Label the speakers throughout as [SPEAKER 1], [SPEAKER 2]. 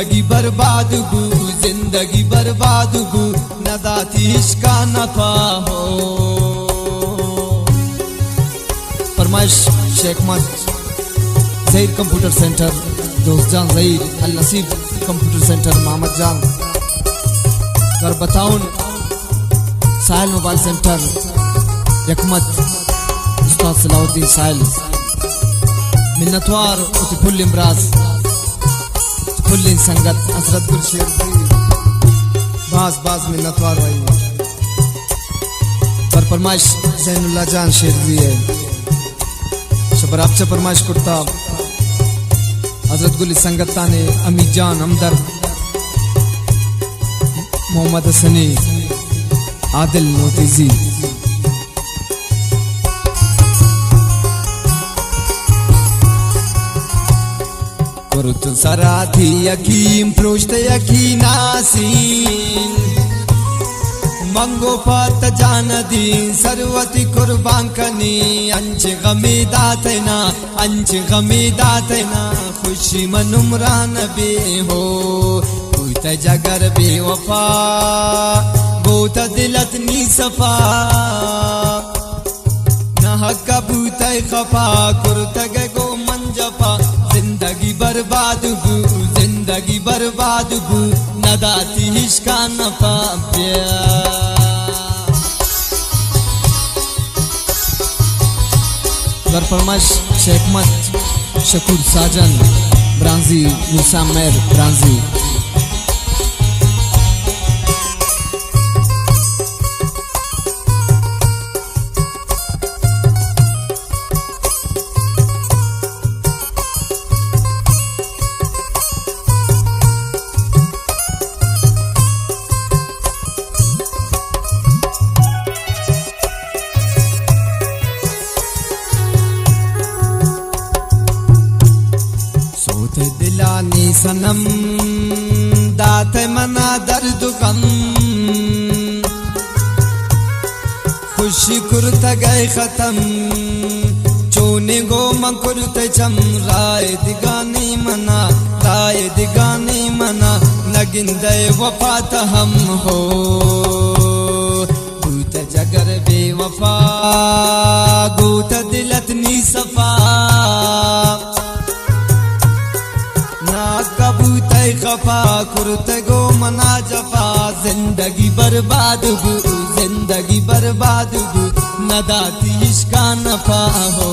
[SPEAKER 1] जिंदगी बर्बाद गु जिंदगी बर्बाद गु नदाती इश्का नफा हो। फरमाइश शेख मत ज़हीर कंप्यूटर सेंटर, दोस्त जान ज़हीर, अल नसीब कंप्यूटर सेंटर मोहम्मद जान, कर बताऊन साहिल मोबाइल सेंटर यकमत उस्ताद सलाउद्दीन साहिल, मिन्नतवार उतफुल इमराज फुल संगत हसरत गुल शेर बाज बाज मिन्नतवार भाई पर फरमाइश ज़ैनुल्लाह जान शेर भी है शबर आपसे फरमाइश करता हजरत गुल संगत ने अमीर जान हमदर्द मोहम्मद हसनी आदिल मोतीजी कुरुत सराधी यकीम प्रोष्ट यकीनासीन मंगो पात जान दीन सरवती कुर्बान कनी अंच गमी दातना खुशी मनुमरान बे हो भूत जगर बे वफा बोत दिलत नी सफा न हक भूत खफा कुर्त गो मंजफा जिंदगी बर्बाद गु जिंदगी बर्बाद गु नदाती इश्का नफा प्यार फरमाइश शेख मत शकूर साजन ब्रांजी मूसा मेर ब्रांजी दिलानी सनम दात मना दर्द गम खुशी कुर्त गए खत्म चोने गो मकुर्त चम राय दिगानी मना नगिंदे वफात हम हो भूत जगर बेवफा गोत दिलत नी सफा कबूत खफा कुर्त गो मना जफा जिंदगी बर्बाद गु जिंदगी बर्बाद गु नदाती इश्का नफा हो।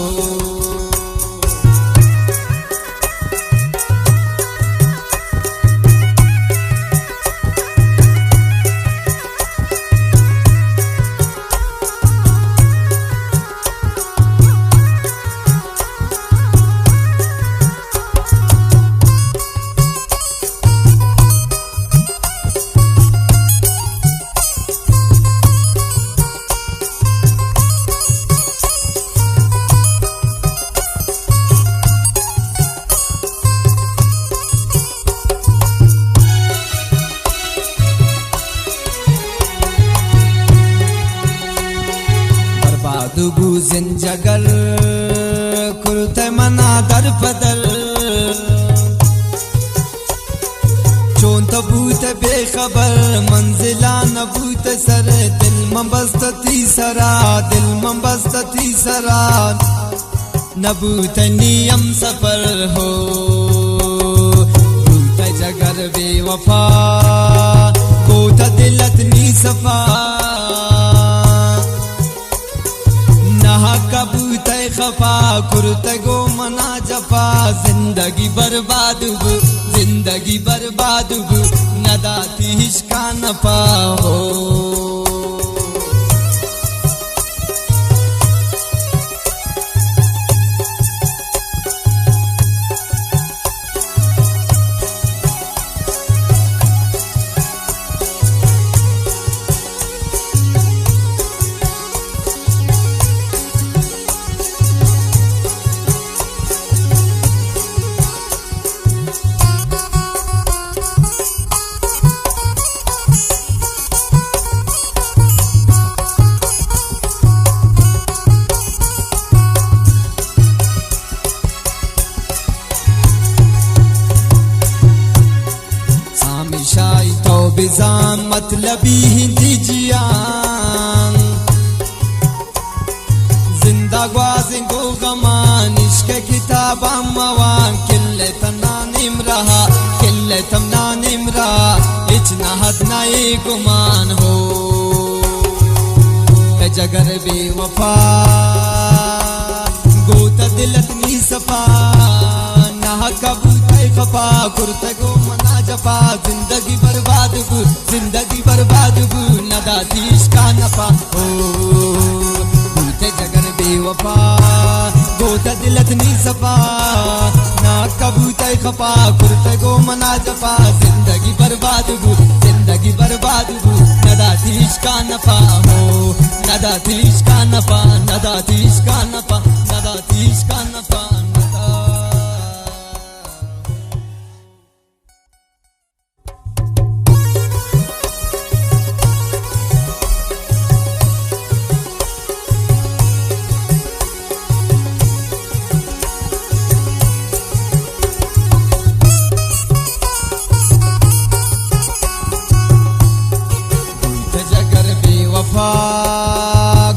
[SPEAKER 1] दुगु जिंजगर कुर्त मना दर बदल चोन तबूत बेखबर मंजिला नबूत सर दिल मबस्तती सरा नबूत नियम सफर हो भूत जगर बेवफा गोत दिलत नी सफा कबूत खफा कुर्त गो मना जफा जिंदगी बर्बाद गु जिंदगी बर्बाद गु नदाती इश्का नफा हो। बिजान मतलबी हिंदी जियान जिंदा ग्वाजिं गो गमान इश्क किताब अम्मवान किल्ले तना निमरहा किल्ले तमना निमरा इतना हद नए गुमान हो जगर बेवफा गोता दिलत नी सफा ना कबूतर खपा कुर्ते गो मना जपा जिंदगी बर्बाद बु नदा तीश का नफा हो गोते जगर बेवफा गोता दिलत नी सफा ना कबूतर खपा कुर्ते गो मना जपा जिंदगी बर्बाद बु नदा तीश का नफा हो नदा तीश का नफा नदा तीश का नफा नदा तीश का नफा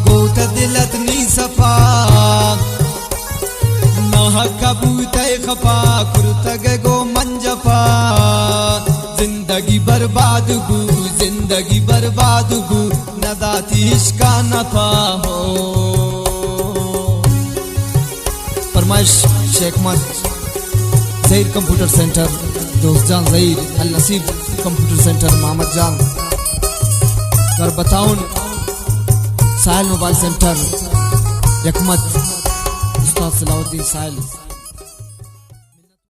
[SPEAKER 1] गोता दिलत नी सफा ना कबूतर खपा कुर्तग गो मंजफा जिंदगी बर्बाद बु नदा तीश का नफा हो फरमाइश शेख मत ज़हीर कंप्यूटर सेंटर दोस्त जान ज़हीर अल नसीब कंप्यूटर सेंटर मोहम्मद जान घर बताउन साहिल मोबाइल सेंटर यकमत उस्ताद सलाउद्दीन साहिल।